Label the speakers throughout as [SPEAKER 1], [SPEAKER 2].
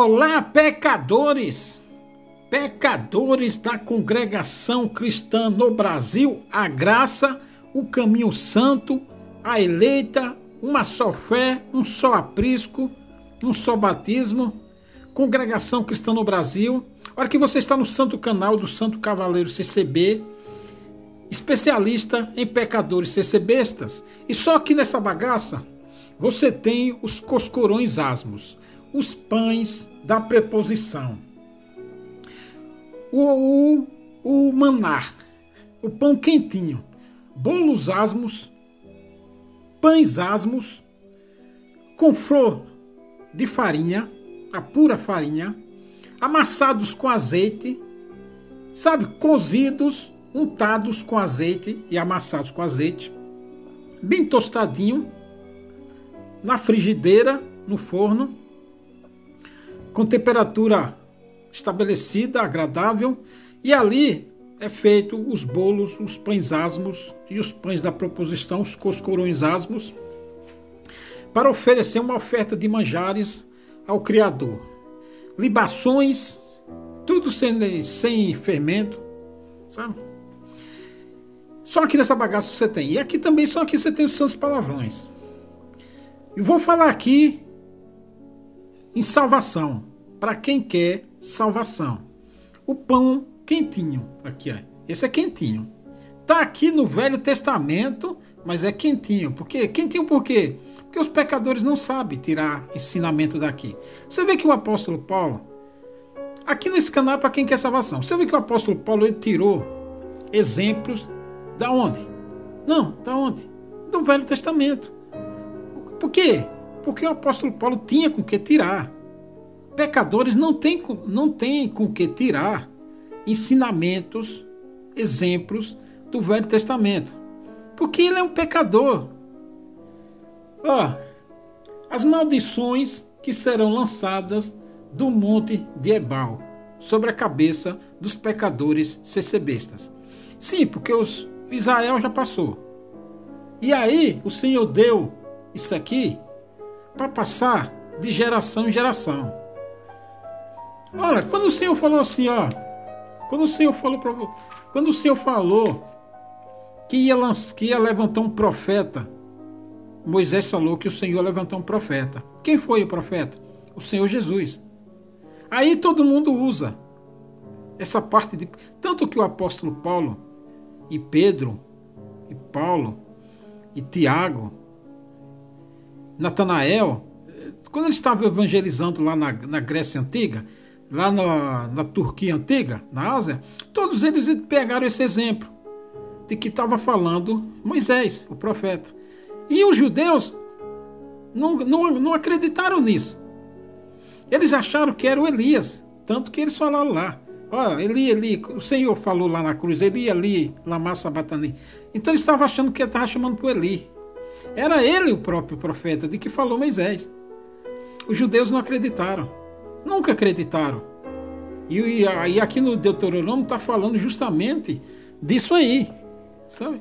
[SPEAKER 1] Olá, pecadores! Pecadores da congregação cristã no Brasil, a graça, o caminho santo, a eleita, uma só fé, um só aprisco, um só batismo, congregação cristã no Brasil. Olha que você está no santo canal do Santo Cavaleiro CCB, especialista em pecadores CCBistas. E só aqui nessa bagaça você tem os coscorões asmos, os pães da preposição, o maná, o pão quentinho, bolos asmos, pães asmos, com flor de farinha, a pura farinha, amassados com azeite, sabe, cozidos, untados com azeite e amassados com azeite, bem tostadinho, na frigideira, no forno, com temperatura estabelecida, agradável, e ali é feito os bolos, os pães asmos e os pães da proposição, os coscorões asmos, para oferecer uma oferta de manjares ao Criador. Libações, tudo sem fermento, sabe? Só aqui nessa bagaça você tem. E aqui também, só aqui você tem os santos palavrões. E vou falar aqui em salvação, para quem quer salvação. O pão quentinho, aqui, ó. Esse é quentinho. Tá aqui no Velho Testamento, mas é quentinho. Por quê? Quentinho por quê? Porque os pecadores não sabem tirar ensinamento daqui. Você vê que o apóstolo Paulo, aqui nesse canal é para quem quer salvação. Você vê que o apóstolo Paulo ele tirou exemplos da onde? Não, da onde? Do Velho Testamento. Por quê? Porque o apóstolo Paulo tinha com que tirar. Pecadores não têm com que tirar ensinamentos, exemplos do Velho Testamento. Porque ele é um pecador. As maldições que serão lançadas do monte de Ebal sobre a cabeça dos pecadores CCBistas. Sim, porque Israel já passou. E aí o Senhor deu isso aqui para passar de geração em geração. Olha, quando o Senhor falou assim, quando o Senhor falou que ia levantar um profeta, Moisés falou que o Senhor ia levantar um profeta. Quem foi o profeta? O Senhor Jesus. Aí todo mundo usa essa parte de... Tanto que o apóstolo Paulo e Pedro e Paulo e Tiago, Natanael, quando eles estavam evangelizando lá na Grécia Antiga, lá na Turquia Antiga, na Ásia, todos eles pegaram esse exemplo de que estava falando Moisés, o profeta. E os judeus não acreditaram nisso. Eles acharam que era o Elias, tanto que eles falaram lá, Eli, o Senhor falou lá na cruz, Eli, lama sabatani. Então eles estavam achando que ele estava chamando por Eli. Era ele o próprio profeta de que falou Moisés. Os judeus não acreditaram, nunca acreditaram. E aqui no Deuteronômio está falando justamente disso aí, sabe?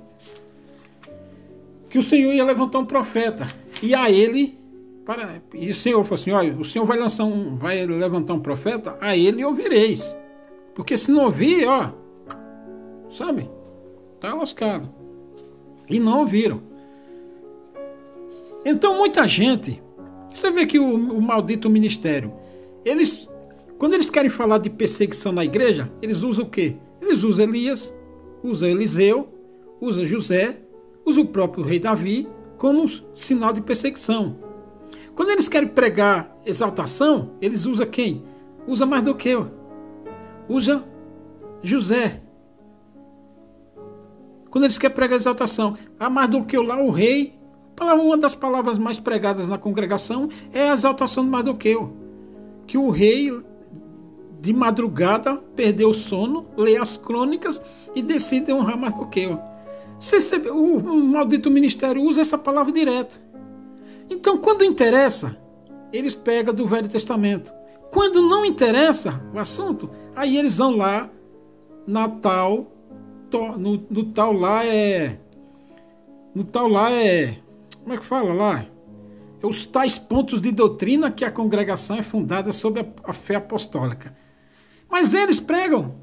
[SPEAKER 1] Que o Senhor ia levantar um profeta. E a ele, e o Senhor falou assim, olha, o Senhor vai levantar um profeta, a ele ouvireis. Porque se não ouvir, sabe? Está lascado. E não ouviram. Então muita gente, você vê que o maldito ministério, quando eles querem falar de perseguição na igreja, eles usam o quê? Eles usam Elias, usam Eliseu, usam José, usam o próprio rei Davi como sinal de perseguição. Quando eles querem pregar exaltação, eles usam quem? Usa Mardoqueu, usa José. Quando eles querem pregar exaltação, a Mardoqueu lá, o rei, uma das palavras mais pregadas na congregação é a exaltação de Mardoqueu. Que o rei, de madrugada, perdeu o sono, lê as crônicas e decide honrar Mardoqueu. O maldito ministério usa essa palavra direto. Então, quando interessa, eles pegam do Velho Testamento. Quando não interessa o assunto, aí eles vão lá, no tal lá é... Como é que fala lá? os tais pontos de doutrina que a congregação é fundada sobre a fé apostólica. Mas eles pregam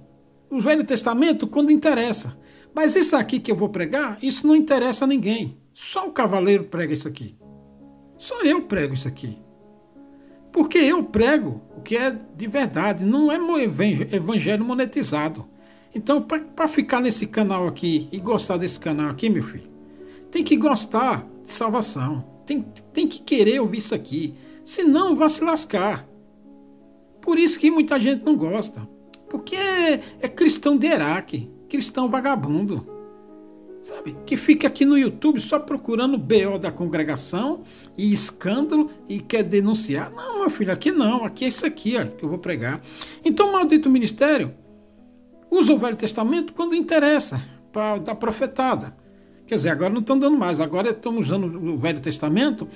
[SPEAKER 1] o Velho Testamento quando interessa. Mas isso aqui que eu vou pregar, isso não interessa a ninguém. Só o cavaleiro prega isso aqui. Só eu prego isso aqui. Porque eu prego o que é de verdade, não é evangelho monetizado. Então, para ficar nesse canal aqui e gostar desse canal aqui, meu filho, tem que gostar de salvação. Tem que querer ouvir isso aqui. Senão, vai se lascar. Por isso que muita gente não gosta. Porque é cristão de Iraque, cristão vagabundo. Sabe? Que fica aqui no YouTube só procurando BO da congregação e escândalo e quer denunciar. Não, meu filho, aqui não. Aqui é isso aqui ó, que eu vou pregar. Então, o maldito ministério usa o Velho Testamento quando interessa, para dar profetada. Quer dizer, agora não estão dando mais. Agora estão usando o Velho Testamento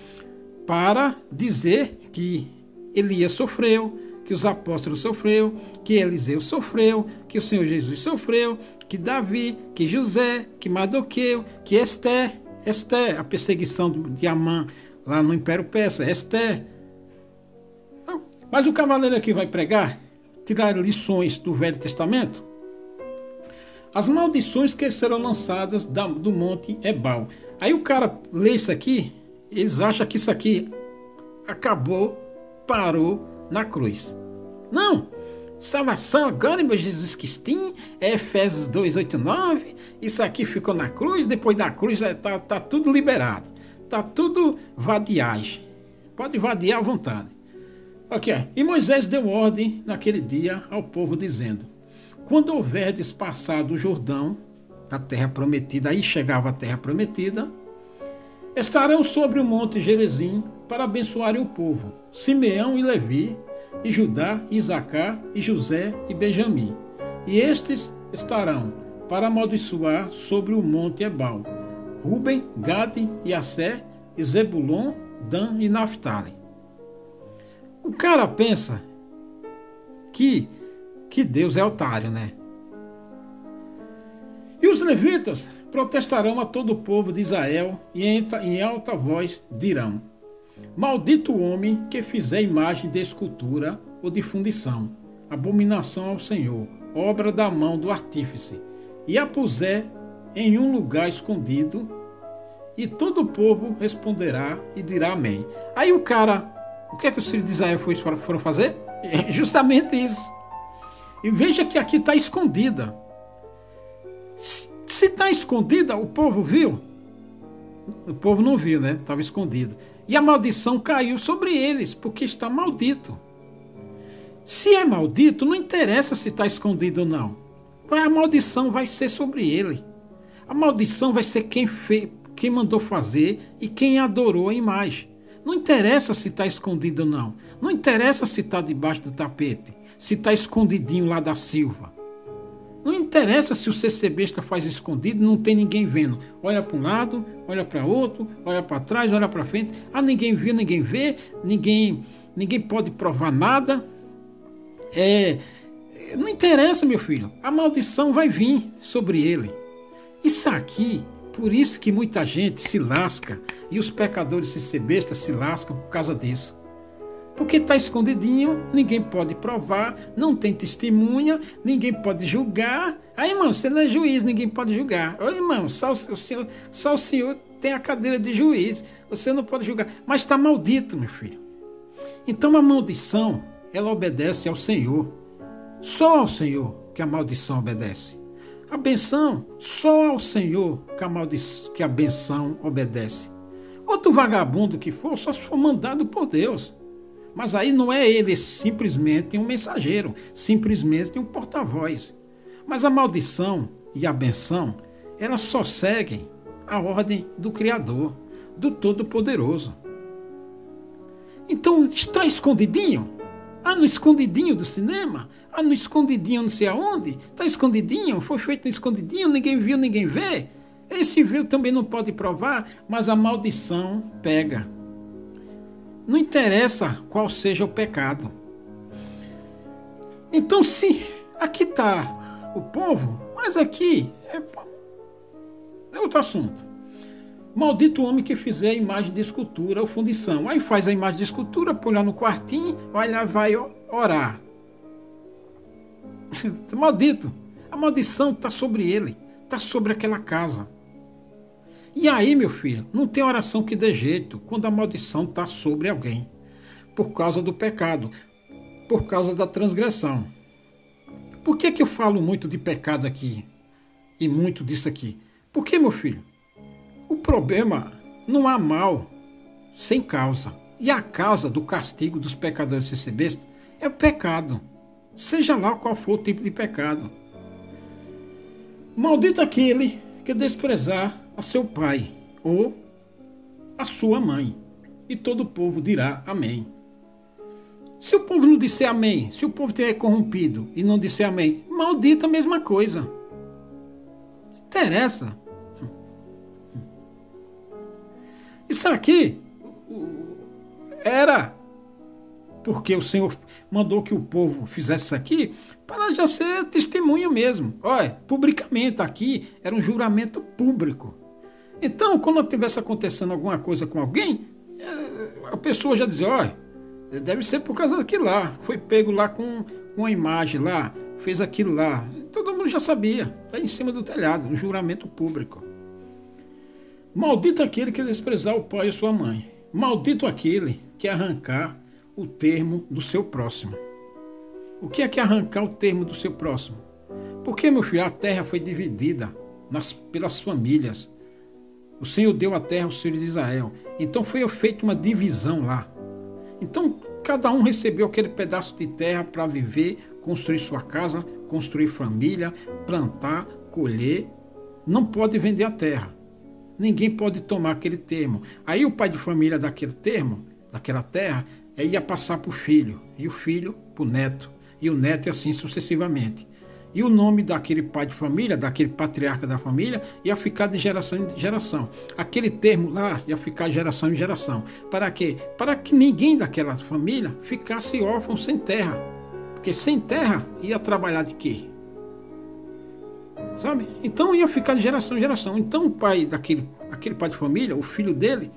[SPEAKER 1] para dizer que Elias sofreu, que os apóstolos sofreu, que Eliseu sofreu, que o Senhor Jesus sofreu, que Davi, que José, que Mardoqueu, que Esther, a perseguição de Amã lá no Império Persa, Esther. Mas o cavaleiro aqui vai pregar, tirar lições do Velho Testamento, as maldições que serão lançadas do monte Ebal. Aí o cara lê isso aqui, eles acham que isso aqui acabou, parou na cruz. Não, salvação agora, meu Jesus Cristinho, é Efésios 2, 8, 9, isso aqui ficou na cruz, depois da cruz tá tudo liberado, tá tudo vadiagem, pode vadiar à vontade. Ok, e Moisés deu ordem naquele dia ao povo dizendo, quando houverdes passado o Jordão, da terra prometida, aí chegava a terra prometida, estarão sobre o monte Gerizim para abençoarem o povo, Simeão e Levi, e Judá, e Isacar, e José e Benjamim. E estes estarão para amaldiçoar sobre o monte Ebal, Ruben, Gade e Assé, e Zebulon, Dan e Naftali. O cara pensa que Deus é otário, né? E os levitas protestarão a todo o povo de Israel e em alta voz dirão, maldito o homem que fizer imagem de escultura ou de fundição, abominação ao Senhor, obra da mão do artífice, e a puser em um lugar escondido, e todo o povo responderá e dirá amém. Aí o cara, o que é que os filhos de Israel foram fazer? É justamente isso. E veja que aqui está escondida. Se está escondida, o povo viu? O povo não viu, né? Estava escondido. E a maldição caiu sobre eles, porque está maldito. Se é maldito, não interessa se está escondido ou não. A maldição vai ser sobre ele. A maldição vai ser quem mandou fazer e quem adorou a imagem. Não interessa se está escondido ou não. Não interessa se está debaixo do tapete. Se está escondidinho lá da Silva. Não interessa se o CCBista faz escondido, não tem ninguém vendo. Olha para um lado, olha para outro, olha para trás, olha para frente. Ah, ninguém viu, ninguém vê, ninguém pode provar nada. Não interessa, meu filho. A maldição vai vir sobre ele. Isso aqui, por isso que muita gente se lasca e os pecadores CCBistas se lascam por causa disso. Porque está escondidinho, ninguém pode provar, não tem testemunha, ninguém pode julgar. Aí, irmão, você não é juiz, ninguém pode julgar. Ô, irmão, só o senhor tem a cadeira de juiz, você não pode julgar. Mas está maldito, meu filho. Então a maldição, ela obedece ao Senhor. Só ao Senhor que a maldição obedece. A benção, só ao Senhor que a benção obedece. Outro vagabundo que for, só se for mandado por Deus. Mas aí não é ele simplesmente um mensageiro, simplesmente um porta-voz. Mas a maldição e a benção, elas só seguem a ordem do Criador, do Todo-Poderoso. Então está escondidinho? Ah, no escondidinho do cinema? Ah, no escondidinho não sei aonde? Está escondidinho? Foi feito no escondidinho? Ninguém viu, ninguém vê? Esse viu também não pode provar, mas a maldição pega. Não interessa qual seja o pecado. Então, se aqui está o povo, mas aqui é outro assunto. Maldito o homem que fizer a imagem de escultura ou fundição. Aí faz a imagem de escultura, põe lá no quartinho, aí lá vai orar. Maldito. A maldição está sobre ele, está sobre aquela casa. E aí, meu filho, não tem oração que dê jeito quando a maldição está sobre alguém, por causa do pecado, por causa da transgressão. Por que eu falo muito de pecado aqui e muito disso aqui? Porque, meu filho, o problema não há mal sem causa. E a causa do castigo dos pecadores sem ser besta é o pecado, seja lá qual for o tipo de pecado. Maldito aquele que desprezar a seu pai ou a sua mãe. E todo o povo dirá amém. Se o povo não disser amém, se o povo estiver corrompido e não disser amém, maldito a mesma coisa. Não interessa. Isso aqui era porque o Senhor mandou que o povo fizesse isso aqui para já ser testemunha mesmo. Olha, publicamente aqui era um juramento público. Então, quando tivesse acontecendo alguma coisa com alguém, a pessoa já dizia, olha, deve ser por causa daquilo lá. Foi pego lá com uma imagem lá, fez aquilo lá. Todo mundo já sabia. Está em cima do telhado, um juramento público. Maldito aquele que desprezar o pai e sua mãe. Maldito aquele que arrancar o termo do seu próximo. O que é arrancar o termo do seu próximo? Porque, meu filho, a terra foi dividida pelas famílias. O Senhor deu a terra aos filhos de Israel. Então foi feita uma divisão lá. Então cada um recebeu aquele pedaço de terra para viver, construir sua casa, construir família, plantar, colher. Não pode vender a terra. Ninguém pode tomar aquele termo. Aí o pai de família daquele termo, daquela terra, ia passar para o filho, e o filho para o neto, e o neto e assim sucessivamente. E o nome daquele pai de família, daquele patriarca da família, ia ficar de geração em geração. Aquele termo lá ia ficar de geração em geração. Para quê? Para que ninguém daquela família ficasse órfão sem terra. Porque sem terra ia trabalhar de quê? Sabe? Então ia ficar de geração em geração. Então o pai aquele pai de família, o filho dele,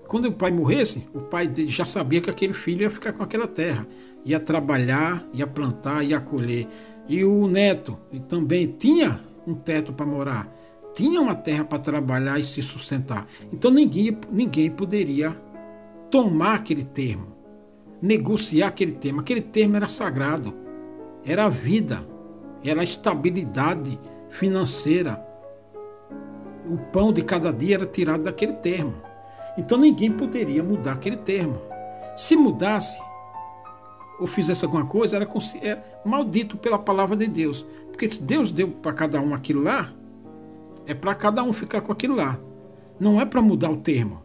[SPEAKER 1] quando o pai morresse, o pai dele já sabia que aquele filho ia ficar com aquela terra. Ia trabalhar, ia plantar, ia colher. E o neto também tinha um teto para morar. Tinha uma terra para trabalhar e se sustentar. Então ninguém poderia tomar aquele termo, negociar aquele termo. Aquele termo era sagrado. Era a vida. Era a estabilidade financeira. O pão de cada dia era tirado daquele termo. Então ninguém poderia mudar aquele termo. Se mudasse ou fizesse alguma coisa, era maldito pela palavra de Deus. Porque se Deus deu para cada um aquilo lá, é para cada um ficar com aquilo lá. Não é para mudar o termo.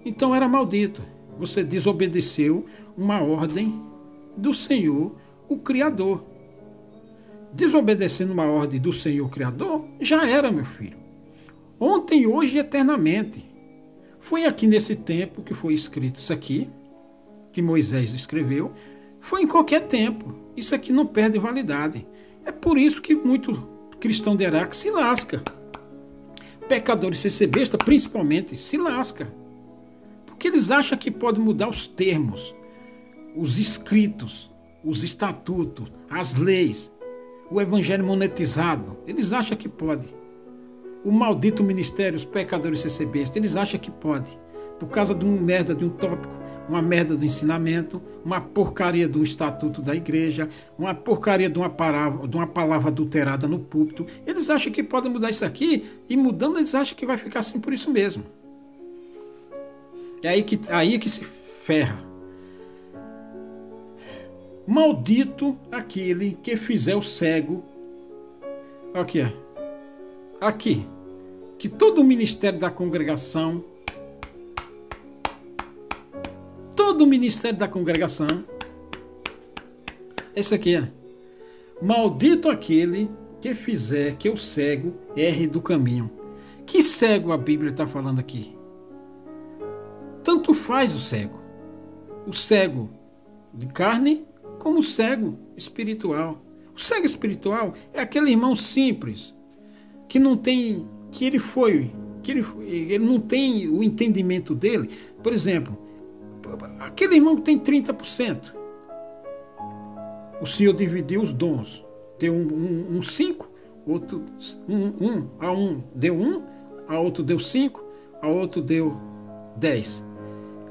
[SPEAKER 1] Então era maldito. Você desobedeceu uma ordem do Senhor, o Criador. Desobedecendo uma ordem do Senhor, o Criador, já era, meu filho. Ontem, hoje e eternamente. Foi aqui nesse tempo que foi escrito isso aqui, que Moisés escreveu, foi em qualquer tempo. Isso aqui não perde validade. É por isso que muito cristão de Araque se lasca. Pecadores sem ser besta, principalmente, se lasca. Porque eles acham que pode mudar os termos, os escritos, os estatutos, as leis, o evangelho monetizado. Eles acham que pode. O maldito ministério, os pecadores sem ser besta, eles acham que pode. Por causa de uma merda de um tópico, uma merda do ensinamento, uma porcaria do estatuto da igreja, uma porcaria de uma palavra adulterada no púlpito. Eles acham que podem mudar isso aqui, e mudando eles acham que vai ficar assim por isso mesmo. É aí que se ferra. Maldito aquele que fizer o cego. Aqui, que todo o ministério da congregação, esse aqui é: maldito aquele que fizer que o cego erre do caminho. Que cego a Bíblia está falando aqui? Tanto faz o cego de carne como o cego espiritual. O cego espiritual é aquele irmão simples, que não tem, que ele foi que ele não tem o entendimento dele. Por exemplo, aquele irmão que tem 30%, o Senhor dividiu os dons, deu um 5, outro a um deu 1, a outro deu 5, a outro deu 10.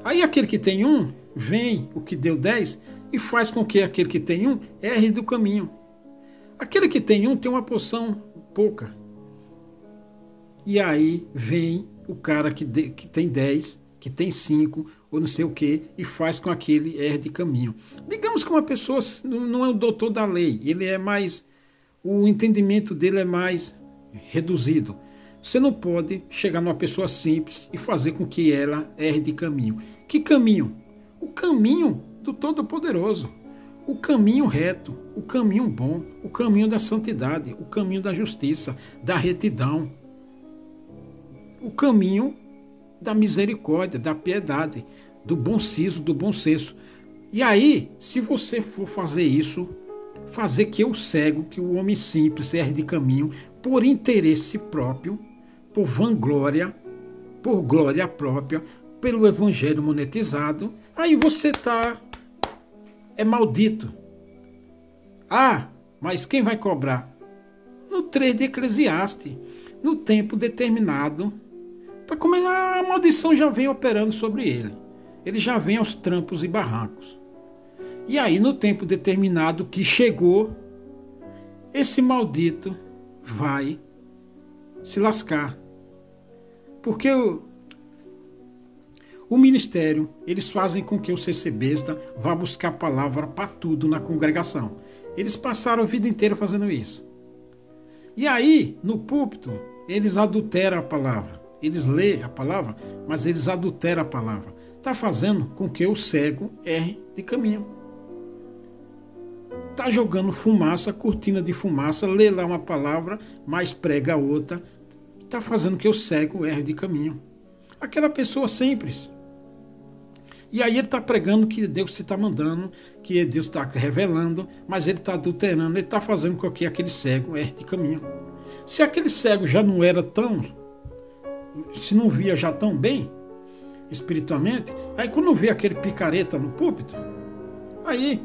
[SPEAKER 1] Aí aquele que tem 1, vem o que deu 10 e faz com que aquele que tem 1 erre do caminho. Aquele que tem 1 tem uma porção pouca. E aí vem o cara que tem 10, que tem 5, ou não sei o que, e faz com aquele erre de caminho. Digamos que uma pessoa não é o doutor da lei, ele é mais, o entendimento dele é mais reduzido. Você não pode chegar numa pessoa simples e fazer com que ela erre de caminho. Que caminho? O caminho do Todo-Poderoso, o caminho reto, o caminho bom, o caminho da santidade, o caminho da justiça, da retidão, o caminho da misericórdia, da piedade, do bom siso, do bom senso. E aí, se você for fazer isso, fazer que o cego, que o homem simples erre de caminho, por interesse próprio, por vanglória, por glória própria, pelo evangelho monetizado, aí você é maldito. Ah, mas quem vai cobrar? No 3 de Eclesiastes, no tempo determinado, como a maldição já vem operando sobre ele. Ele já vem aos trampos e barrancos. E aí, no tempo determinado que chegou, esse maldito vai se lascar. Porque o ministério, eles fazem com que o CCBista vá buscar a palavra para tudo na congregação. Eles passaram a vida inteira fazendo isso. E aí, no púlpito, eles adulteram a palavra. Eles lêem a palavra, mas eles adulteram a palavra. Está fazendo com que o cego erre de caminho. Está jogando fumaça, cortina de fumaça, lê lá uma palavra, mas prega outra. Está fazendo que o cego erre de caminho. Aquela pessoa simples. E aí ele está pregando que Deus se está mandando, que Deus está revelando, mas ele está adulterando, ele está fazendo com que aquele cego erre de caminho. Se aquele cego já não era se não via já tão bem espiritualmente, aí quando vê aquele picareta no púlpito, aí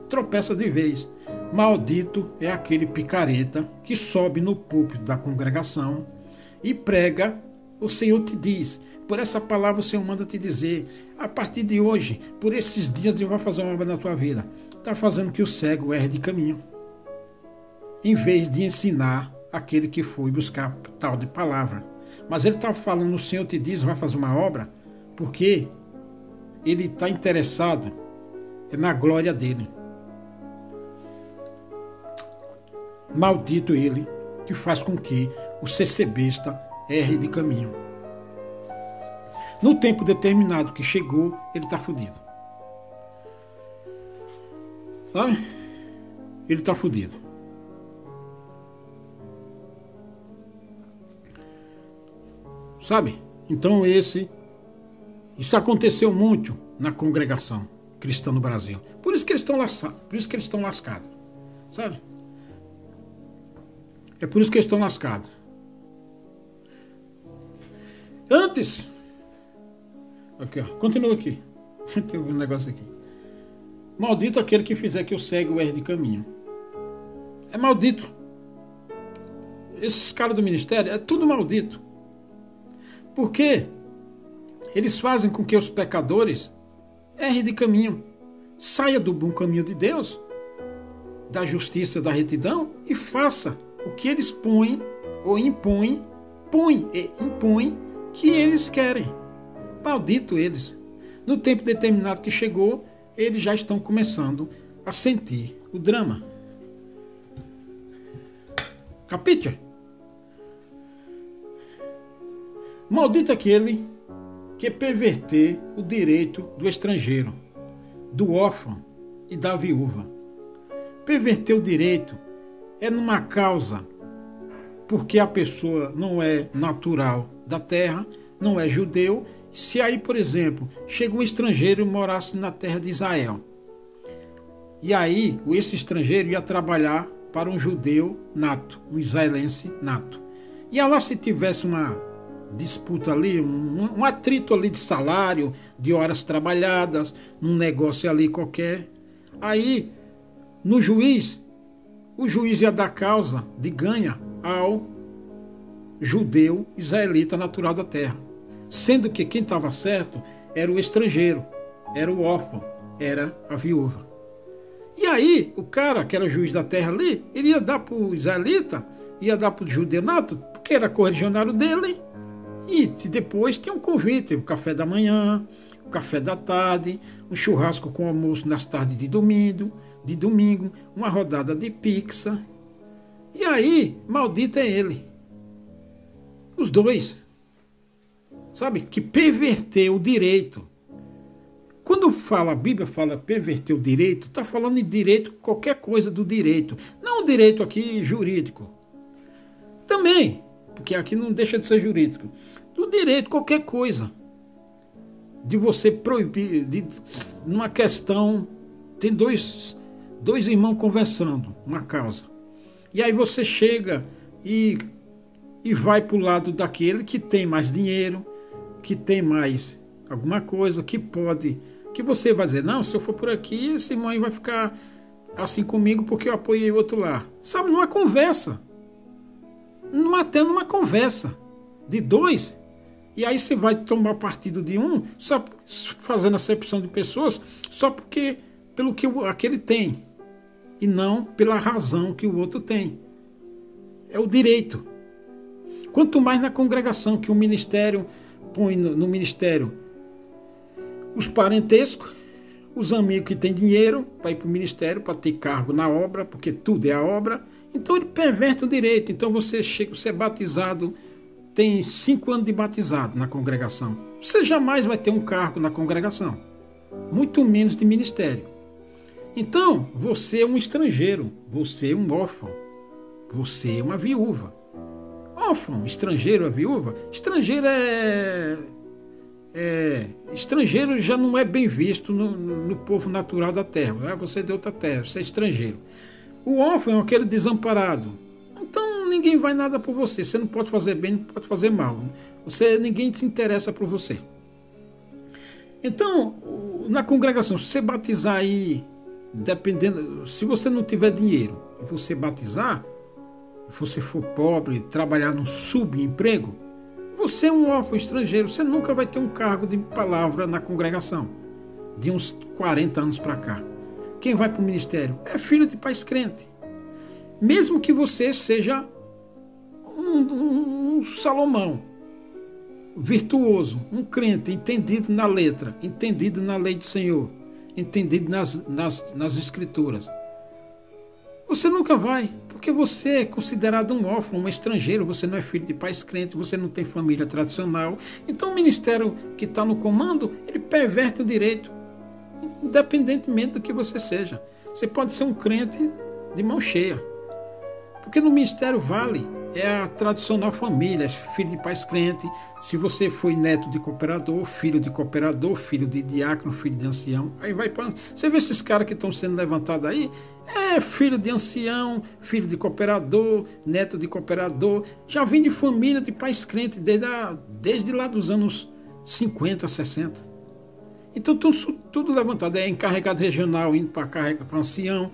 [SPEAKER 1] tropeça de vez. Maldito é aquele picareta que sobe no púlpito da congregação e prega: o Senhor te diz, por essa palavra o Senhor manda te dizer, a partir de hoje, por esses dias Deus vai fazer uma obra na tua vida. Está fazendo que o cego erre de caminho, em vez de ensinar aquele que foi buscar tal de palavra. Mas ele está falando: o Senhor te diz, vai fazer uma obra, porque ele está interessado na glória dele. Maldito ele que faz com que o CCBista erre de caminho. No tempo determinado que chegou, ele está fodido. Ele está fodido. Sabe? Então isso aconteceu muito na congregação cristã no Brasil. Por isso que eles estão lascados. Sabe? É por isso que eles estão lascados. Antes, aqui, ó, continua aqui. Tem um negócio aqui. Maldito aquele que fizer que o cego erre de caminho. É maldito. Esses caras do ministério é tudo maldito. Porque eles fazem com que os pecadores errem de caminho, saia do bom caminho de Deus, da justiça, da retidão, e faça o que eles põem ou impõem que eles querem. Maldito eles. No tempo determinado que chegou, eles já estão começando a sentir o drama. Capite? Maldito aquele que perverter o direito do estrangeiro, do órfão e da viúva. Perverter o direito é numa causa porque a pessoa não é natural da terra, não é judeu. Se aí, por exemplo, chega um estrangeiro e morasse na terra de Israel, e aí esse estrangeiro ia trabalhar para um judeu nato, um israelense nato, e lá se tivesse disputa ali, um atrito ali de salário, de horas trabalhadas, num negócio ali qualquer. Aí, no juiz, o juiz ia dar causa de ganha ao judeu israelita natural da terra. Sendo que quem estava certo era o estrangeiro, era o órfão, era a viúva. E aí, o cara que era juiz da terra ali, ele ia dar para o israelita, ia dar para o judeu nato, porque era correligionário dele, e depois tinha um convite, o café da manhã, o café da tarde, um churrasco com almoço nas tardes de domingo, uma rodada de pizza. E aí, maldito é ele. Os dois. Sabe? Que perverteu o direito. Quando fala, a Bíblia fala perverter o direito, está falando em direito, qualquer coisa do direito. Não o direito aqui jurídico. Também, porque aqui não deixa de ser jurídico. Do direito, qualquer coisa. De você proibir, numa questão, tem dois irmãos conversando, uma causa. E aí você chega e vai para o lado daquele que tem mais dinheiro, que tem mais alguma coisa, que pode, que você vai dizer, não, se eu for por aqui, esse irmão aí vai ficar assim comigo porque eu apoiei o outro lá. Sabe, numa conversa. Até numa conversa de dois. E aí você vai tomar partido de um, só fazendo acepção de pessoas, só porque pelo que aquele tem, e não pela razão que o outro tem. É o direito. Quanto mais na congregação, que o ministério põe no ministério os parentescos, os amigos que têm dinheiro para ir para o ministério, para ter cargo na obra, porque tudo é a obra. Então ele perverte o direito. Então você chega, você é batizado, tem 5 anos de batizado na congregação. Você jamais vai ter um cargo na congregação, muito menos de ministério. Então, você é um estrangeiro, você é um órfão, você é uma viúva. Órfão, estrangeiro, a viúva. Estrangeiro estrangeiro já não é bem visto no povo natural da terra. Você é de outra terra, você é estrangeiro. O órfão é aquele desamparado. Então ninguém vai nada por você. Você não pode fazer bem, não pode fazer mal. Ninguém se interessa por você. Então, na congregação, se você batizar aí, dependendo, se você não tiver dinheiro e você batizar, se você for pobre, trabalhar num subemprego, você é um órfão estrangeiro, você nunca vai ter um cargo de palavra na congregação, de uns 40 anos para cá. Quem vai para o ministério é filho de pais crentes. Mesmo que você seja um Salomão, virtuoso, um crente, entendido na letra, entendido na lei do Senhor, entendido nas escrituras. Você nunca vai, porque você é considerado um órfão, um estrangeiro, você não é filho de pais crentes, você não tem família tradicional. Então o ministério que está no comando, ele perverte o direito, independentemente do que você seja. Você pode ser um crente de mão cheia, porque no ministério vale, é a tradicional família, filho de pais crentes. Se você foi neto de cooperador, filho de diácono, filho de ancião, aí vai para... Você vê esses caras que estão sendo levantados aí, filho de ancião, filho de cooperador, neto de cooperador, já vem de família de pais crentes desde lá dos anos 50, 60. Então tudo levantado, é encarregado regional indo para ancião,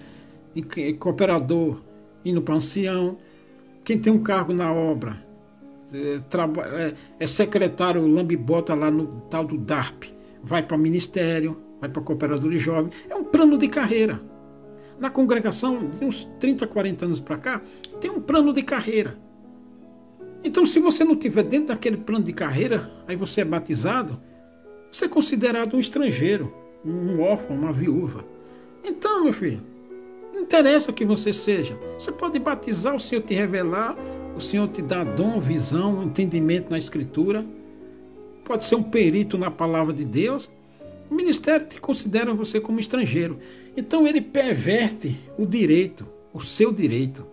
[SPEAKER 1] cooperador indo para ancião, quem tem um cargo na obra, é secretário lambibota lá no tal do DARP, vai para ministério, vai para cooperador de jovem, é um plano de carreira. Na congregação, de uns 30, 40 anos para cá, tem um plano de carreira. Então, se você não estiver dentro daquele plano de carreira, aí você é batizado, você é considerado um estrangeiro, um órfão, uma viúva. Então, meu filho, não interessa o que você seja. Você pode batizar, o Senhor te revelar, o Senhor te dá dom, visão, entendimento na Escritura. Pode ser um perito na palavra de Deus. O ministério te considera você como estrangeiro. Então ele perverte o direito, o seu direito.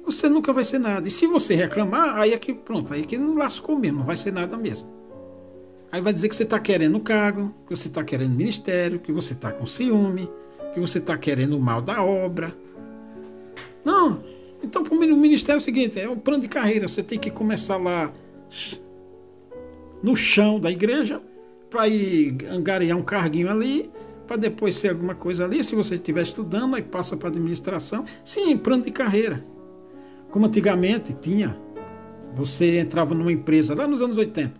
[SPEAKER 1] Você nunca vai ser nada. E se você reclamar, aí é que pronto, aí é que não lascou mesmo, não vai ser nada mesmo. Aí vai dizer que você está querendo cargo, que você está querendo ministério, que você está com ciúme, que você está querendo o mal da obra. Não. Então, para o ministério é o seguinte, é um plano de carreira. Você tem que começar lá no chão da igreja para ir angariar um carguinho ali, para depois ser alguma coisa ali. Se você estiver estudando, aí passa para administração. Sim, plano de carreira. Como antigamente tinha. Você entrava numa empresa, lá nos anos 80.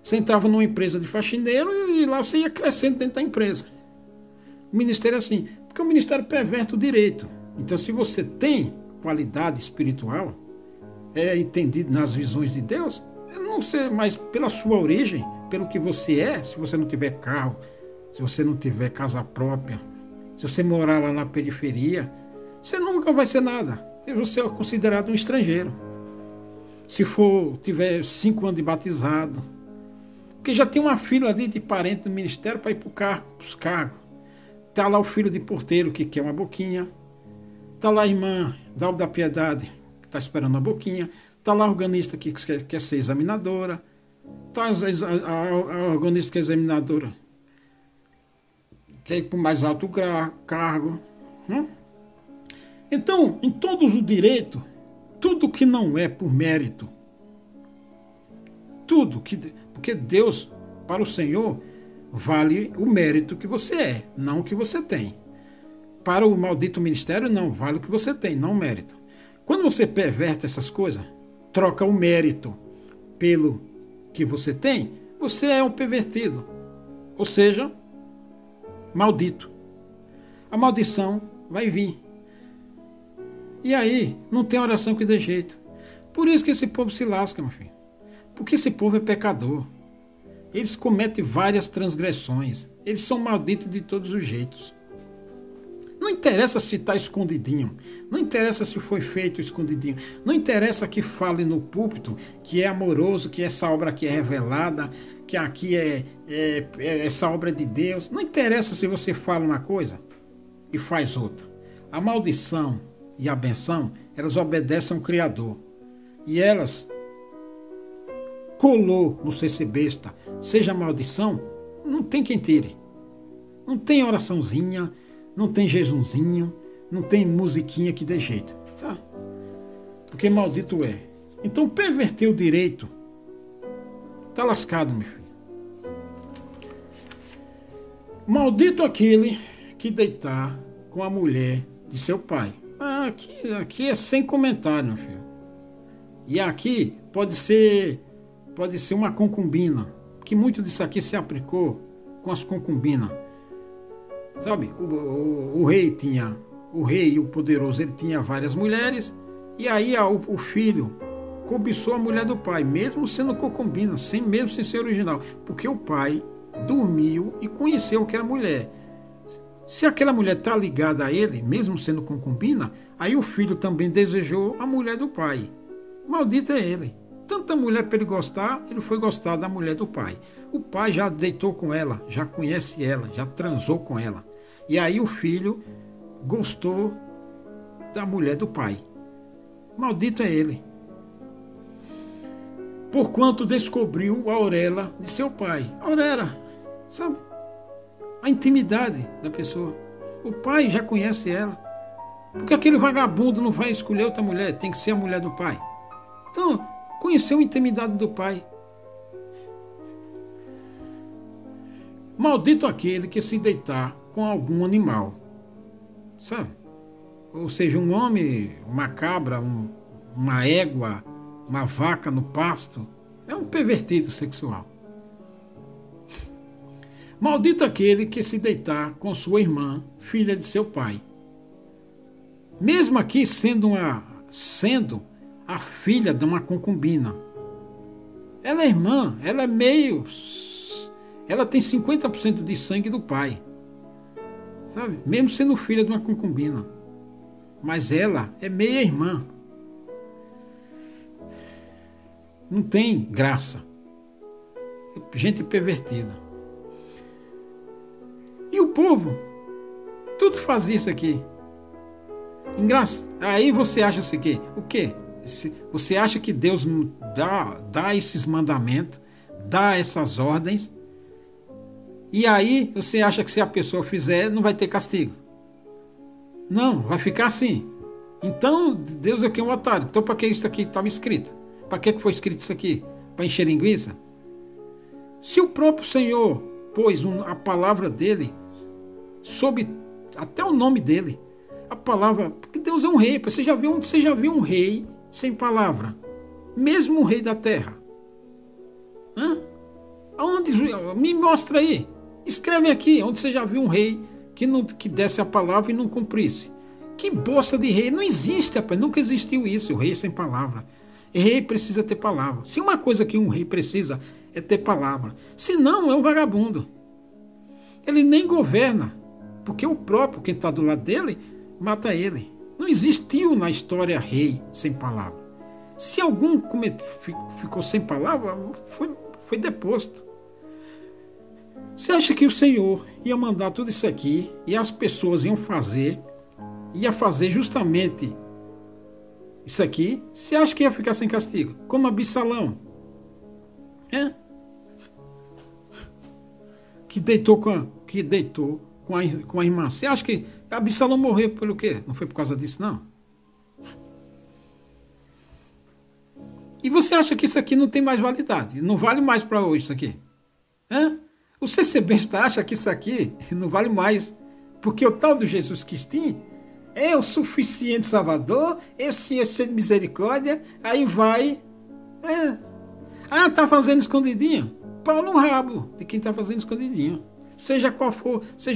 [SPEAKER 1] Você entrava numa empresa de faxineiro e lá você ia crescendo dentro da empresa. O ministério é assim, porque o ministério perverte o direito. Então, se você tem qualidade espiritual, é entendido nas visões de Deus, não ser mais pela sua origem, pelo que você é. Se você não tiver carro, se você não tiver casa própria, se você morar lá na periferia, você nunca vai ser nada. Você é considerado um estrangeiro. Se tiver 5 anos de batizado, porque já tem uma fila ali de parente do ministério para ir para os cargos. Está lá o filho de porteiro que quer uma boquinha. Está lá a irmã da Piedade que está esperando uma boquinha. Está lá a organista que quer ser examinadora. Está a organista que é examinadora, quer ir para o mais alto cargo. Então, em todos os direitos, tudo que não é por mérito, porque Deus, para o Senhor, vale o mérito que você é, não o que você tem. Para o maldito ministério, não, vale o que você tem, não o mérito. Quando você perverte essas coisas, troca o mérito pelo que você tem, você é um pervertido, ou seja, maldito. A maldição vai vir. E aí, não tem oração que dê jeito. Por isso que esse povo se lasca, meu filho. Porque esse povo é pecador. Eles cometem várias transgressões. Eles são malditos de todos os jeitos. Não interessa se está escondidinho. Não interessa se foi feito escondidinho. Não interessa que fale no púlpito que é amoroso, que essa obra aqui é revelada, que aqui essa obra é de Deus. Não interessa se você fala uma coisa e faz outra. A maldição e a benção, elas obedecem ao Criador. E elas colou no ser besta, seja maldição, não tem quem tire. Não tem oraçãozinha, não tem jejumzinho, não tem musiquinha que dê jeito. Sabe? Porque maldito é. Então perverter o direito, tá lascado, meu filho. Maldito aquele que deitar com a mulher de seu pai. Aqui é sem comentário, meu filho. E aqui pode ser uma concubina, que muito disso aqui se aplicou com as concubinas. Sabe, o rei e o poderoso, ele tinha várias mulheres, e aí o filho cobiçou a mulher do pai, mesmo sendo concubina, mesmo sem ser original, porque o pai dormiu e conheceu aquela mulher. Se aquela mulher está ligada a ele, mesmo sendo concubina, aí o filho também desejou a mulher do pai. Maldito é ele. Tanta mulher para ele gostar, ele foi gostar da mulher do pai. O pai já deitou com ela, já conhece ela, já transou com ela. E aí o filho gostou da mulher do pai. Maldito é ele. Porquanto descobriu a orelha de seu pai. A orelha, sabe? A intimidade da pessoa. O pai já conhece ela. Porque aquele vagabundo não vai escolher outra mulher, tem que ser a mulher do pai. Então, conheceu a intimidade do pai. Maldito aquele que se deitar com algum animal. Sabe? Ou seja, um homem, uma cabra, uma égua, uma vaca no pasto. É um pervertido sexual. Maldito aquele que se deitar com sua irmã, filha de seu pai. Mesmo aqui sendo a filha de uma concubina. Ela é irmã, ela é meio... Ela tem 50% de sangue do pai. Sabe? Mesmo sendo filha de uma concubina. Mas ela é meia irmã. Não tem graça. Gente pervertida. E o povo, tudo faz isso aqui. Aí você acha isso aqui, o quê? Você acha que Deus dá esses mandamentos, dá essas ordens, e aí você acha que se a pessoa fizer, não vai ter castigo? Não, vai ficar assim. Então, Deus aqui é um otário. Então, para que isso aqui estava escrito? Para que foi escrito isso aqui? Para encher linguiça? Se o próprio Senhor pôs a palavra dele sobre até o nome dele, a palavra, porque Deus é um rei. Você já viu um rei sem palavra? Mesmo o rei da terra? Aonde? Me mostra aí. Escreve aqui, onde você já viu um rei que desse a palavra e não cumprisse. Que bosta de rei. Não existe, rapaz. Nunca existiu isso, o rei sem palavra. Rei precisa ter palavra. Se uma coisa que um rei precisa é ter palavra. Se não, é um vagabundo. Ele nem governa, porque o próprio, quem está do lado dele, mata ele. Não existiu na história rei sem palavra. Se algum ficou sem palavra, foi deposto. Você acha que o Senhor ia mandar tudo isso aqui e as pessoas ia fazer justamente isso aqui? Você acha que ia ficar sem castigo? Como Absalão, que deitou com a irmã. Você acha que Absalão morreu pelo quê? Não foi por causa disso, não? E você acha que isso aqui não tem mais validade? Não vale mais para hoje isso aqui? O CCBista acha que isso aqui não vale mais, porque o tal do Jesus Cristinho é o suficiente Salvador, esse é cheio de misericórdia, aí vai... tá fazendo escondidinho? Pau no rabo de quem está fazendo escondidinho. Seja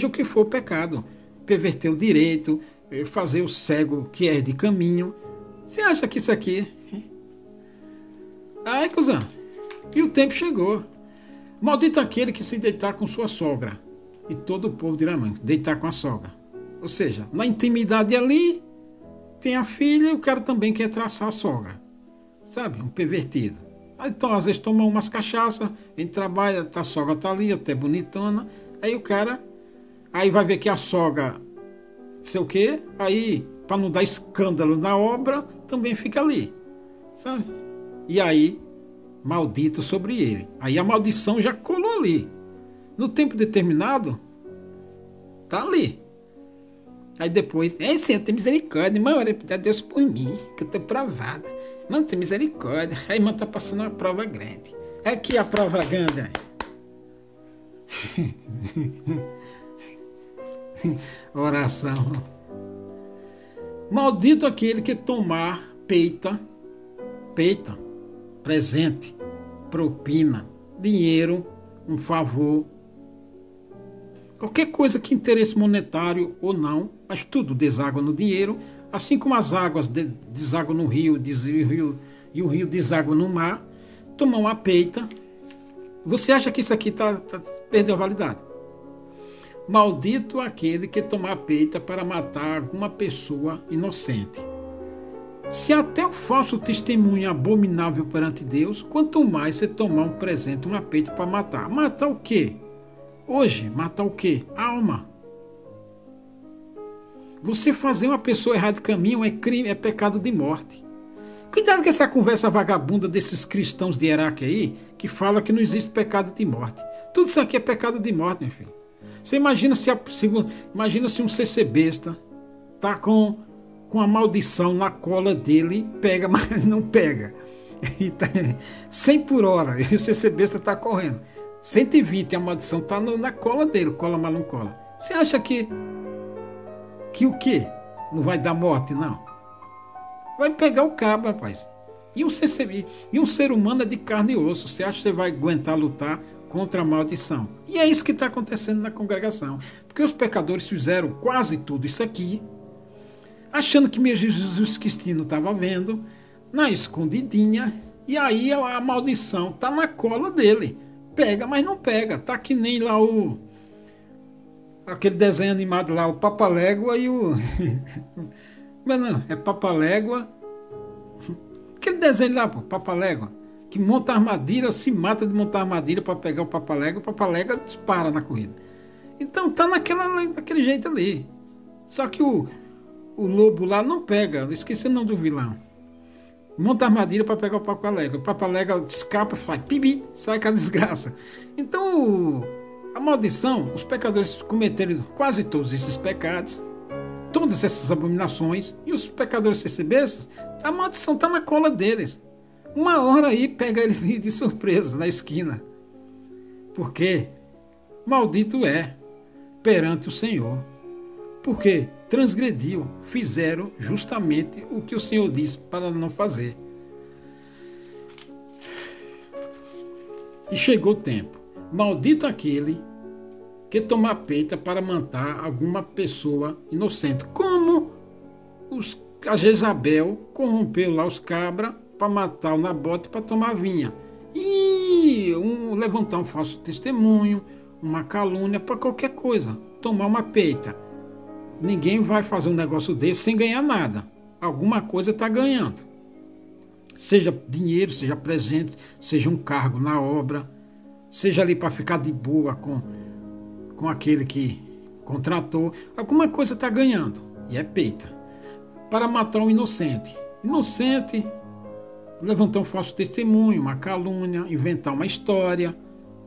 [SPEAKER 1] o que for o pecado. Perverter o direito, fazer o cego que é de caminho. Você acha que isso aqui... cuzão. E o tempo chegou. Maldito aquele que se deitar com sua sogra. E todo o povo dirá, mãe, deitar com a sogra. Ou seja, na intimidade ali, tem a filha e o cara também quer traçar a sogra. Sabe? Um pervertido. Então, às vezes, toma umas cachaças, a gente trabalha, a sogra tá ali, até bonitona. Aí o cara... Aí vai ver que a sogra... Sei o quê. Aí, para não dar escândalo na obra, também fica ali. Sabe? E aí... maldito sobre ele. Aí a maldição já colou ali. No tempo determinado, tá ali. Aí depois, Senhor, tem misericórdia, irmão, ora a Deus por mim, que eu tô provada. Mano, tem misericórdia. Aí, irmão, tá passando uma prova grande. Aqui a prova grande. Oração. Maldito aquele que tomar peita, presente, propina, dinheiro, um favor, qualquer coisa que interesse monetário ou não, mas tudo deságua no dinheiro, assim como as águas deságuam no rio, e o rio deságua no mar, tomar uma peita. Você acha que isso aqui perdeu a validade? Maldito aquele que tomar peita para matar alguma pessoa inocente. Se até o falso testemunho é abominável perante Deus, quanto mais você tomar um presente, uma peita para matar. Matar o quê? Hoje, matar o quê? Alma. Você fazer uma pessoa errar de caminho é crime, é pecado de morte. Cuidado com essa conversa vagabunda desses cristãos de Iraque aí, que fala que não existe pecado de morte. Tudo isso aqui é pecado de morte, meu filho. Você imagina se um CCBista tá com a maldição na cola dele, pega, mas não pega. E tá 100 por hora, e o CCBista está correndo. 120, a maldição está na cola dele, cola, mas não cola. Você acha que o quê? Não vai dar morte, não? Vai pegar o cabo, rapaz. E um ser humano é de carne e osso. Você acha que você vai aguentar lutar contra a maldição? E é isso que está acontecendo na congregação. Porque os pecadores fizeram quase tudo isso aqui, achando que meu Jesus Cristino estava vendo, na escondidinha, e aí a maldição está na cola dele. Pega, mas não pega. Tá que nem lá aquele desenho animado lá, o Papalégua e o... Mas não, é Papalégua. Aquele desenho lá, pô, Papalégua, que monta armadilha, se mata de montar armadilha para pegar o Papalégua dispara na corrida. Então tá naquele jeito ali. Só que o lobo lá não pega, eu esqueci o nome do vilão. Monta armadilha para pegar o Papalégua escapa, faz pibi, sai com a desgraça. Então a maldição, os pecadores cometeram quase todos esses pecados, todas essas abominações, e os pecadores CCBs, a maldição está na cola deles. Uma hora aí pega eles de surpresa na esquina. Porque maldito é perante o Senhor. Porque transgrediu, fizeram justamente o que o Senhor disse para não fazer. E chegou o tempo. Maldito aquele que tomar peita para matar alguma pessoa inocente. Como a Jezabel corrompeu lá os cabras para matar o Nabote para tomar vinha. E levantar um falso testemunho, uma calúnia para qualquer coisa. Tomar uma peita. Ninguém vai fazer um negócio desse sem ganhar nada. Alguma coisa está ganhando. Seja dinheiro, seja presente, seja um cargo na obra, seja ali para ficar de boa com aquele que contratou. Alguma coisa está ganhando. E é peita. Para matar um inocente. Inocente, levantar um falso testemunho, uma calúnia, inventar uma história,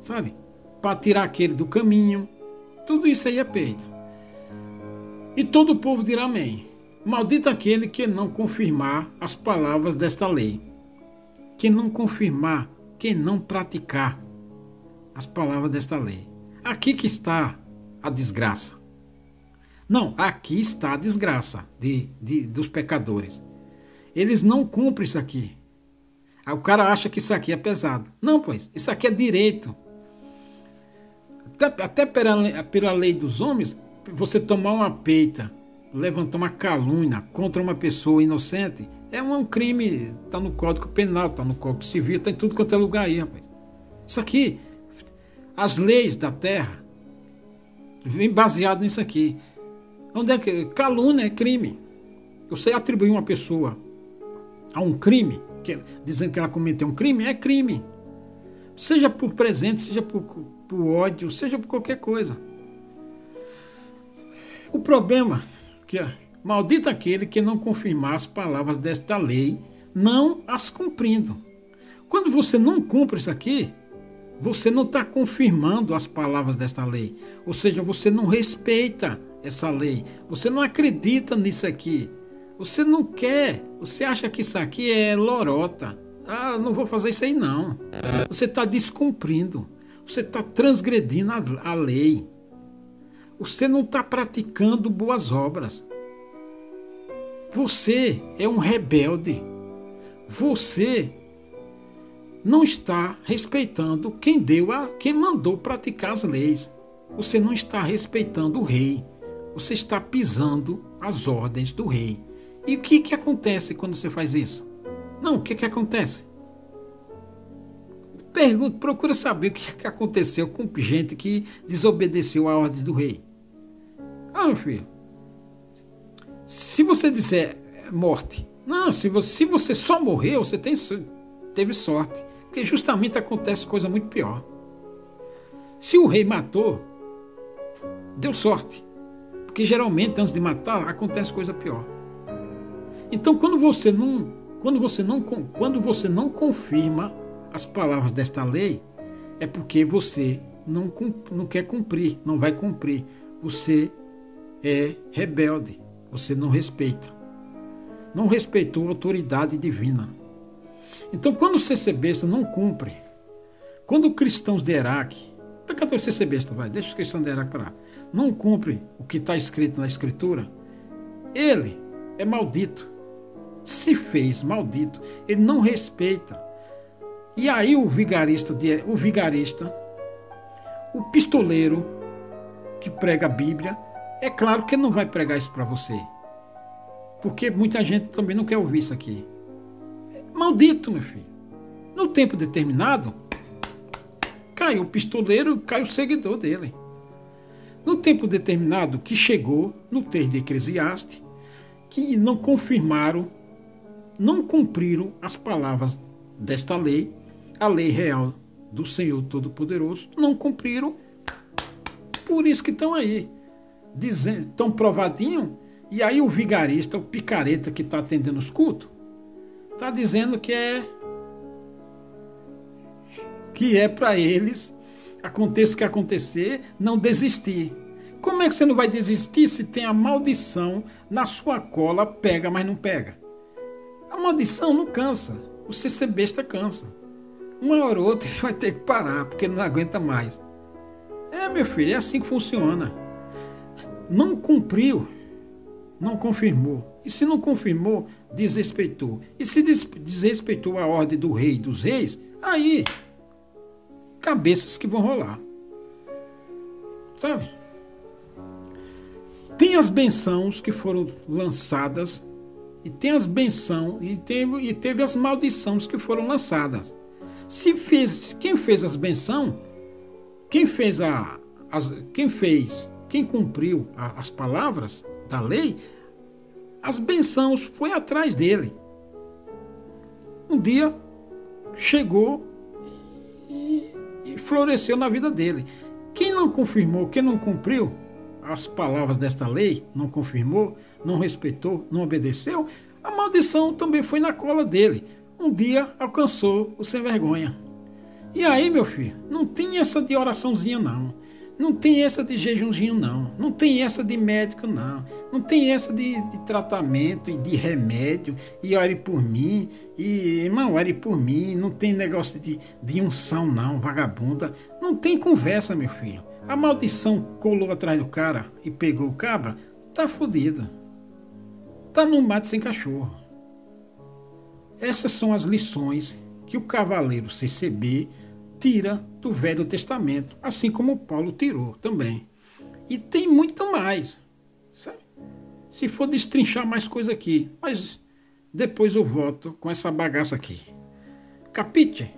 [SPEAKER 1] sabe? Para tirar aquele do caminho. Tudo isso aí é peita. E todo o povo dirá amém. Maldito aquele que não confirmar as palavras desta lei. Que não confirmar, que não praticar as palavras desta lei. Aqui que está a desgraça. Não, aqui está a desgraça dos pecadores. Eles não cumprem isso aqui. Aí o cara acha que isso aqui é pesado. Não, pois, isso aqui é direito. Até pela lei dos homens, você tomar uma peita, levantar uma calúnia contra uma pessoa inocente, é um crime, está no Código Penal, está no Código Civil, está em tudo quanto é lugar aí, rapaz. Isso aqui, as leis da terra, vem baseado nisso aqui. Onde é que calúnia é crime? Você atribuir uma pessoa a um crime, dizendo que ela cometeu um crime, é crime. Seja por presente, seja por ódio, seja por qualquer coisa. O problema é que maldito aquele que não confirmar as palavras desta lei, não as cumprindo. Quando você não cumpre isso aqui, você não está confirmando as palavras desta lei. Ou seja, você não respeita essa lei. Você não acredita nisso aqui. Você não quer. Você acha que isso aqui é lorota. Ah, não vou fazer isso aí não. Você está descumprindo. Você está transgredindo a lei. Você não está praticando boas obras. Você é um rebelde. Você não está respeitando quem mandou praticar as leis. Você não está respeitando o rei. Você está pisando as ordens do rei. E o que acontece quando você faz isso? Não, o que acontece? Procura saber o que aconteceu com gente que desobedeceu a ordem do rei. Ah, meu filho, se você disser morte, não, se você só morreu, você teve sorte, porque justamente acontece coisa muito pior. Se o rei matou, deu sorte, porque geralmente antes de matar acontece coisa pior. Então quando você não confirma as palavras desta lei, é porque você não quer cumprir, não vai cumprir. Você é rebelde, você não respeita. Não respeitou a autoridade divina. Então, quando o CC não cumpre, quando cristãos de Iraque, pecador CC vai, deixa os cristãos de Iraque parar, não cumpre o que está escrito na Escritura, ele é maldito. Se fez maldito, ele não respeita. E aí o vigarista, o pistoleiro que prega a Bíblia, é claro que ele não vai pregar isso para você. Porque muita gente também não quer ouvir isso aqui. Maldito, meu filho. No tempo determinado, caiu o pistoleiro, caiu o seguidor dele. No tempo determinado que chegou, no texto de Eclesiastes, que não confirmaram, não cumpriram as palavras desta lei, a lei real do Senhor Todo-Poderoso, não cumpriram, por isso que estão aí, dizendo, tão provadinho, e aí o vigarista, o picareta que está atendendo os cultos, está dizendo que é para eles, aconteça o que acontecer, não desistir. Como é que você não vai desistir se tem a maldição na sua cola, pega, mas não pega? A maldição não cansa, o CC besta cansa. uma hora ou outra ele vai ter que parar, porque não aguenta mais. É, meu filho, é assim que funciona. Não cumpriu, não confirmou. E se não confirmou, desrespeitou. E se desrespeitou a ordem do rei e dos reis, aí, cabeças que vão rolar. Sabe? Tem as bençãos que foram lançadas, e tem as bençãos, e teve as maldições que foram lançadas. Quem fez as bençãos, quem cumpriu as palavras da lei, as bençãos foi atrás dele. Um dia chegou e floresceu na vida dele. Quem não confirmou, quem não cumpriu as palavras desta lei, não confirmou, não respeitou, não obedeceu, a maldição também foi na cola dele. Um dia alcançou o sem vergonha. E aí, meu filho, não tem essa de oraçãozinha, não. Não tem essa de jejumzinho, não. Não tem essa de médico, não. Não tem essa de tratamento e de remédio. E ore por mim. E, irmão, ore por mim. Não tem negócio de unção, não, vagabunda. Não tem conversa, meu filho. A maldição colou atrás do cara e pegou o cabra, tá fodido. Tá no mato sem cachorro. Essas são as lições que o cavaleiro CCB tira do Velho Testamento, assim como Paulo tirou também. E tem muito mais, sabe? Se for destrinchar mais coisa aqui, mas depois eu volto com essa bagaça aqui. Capite?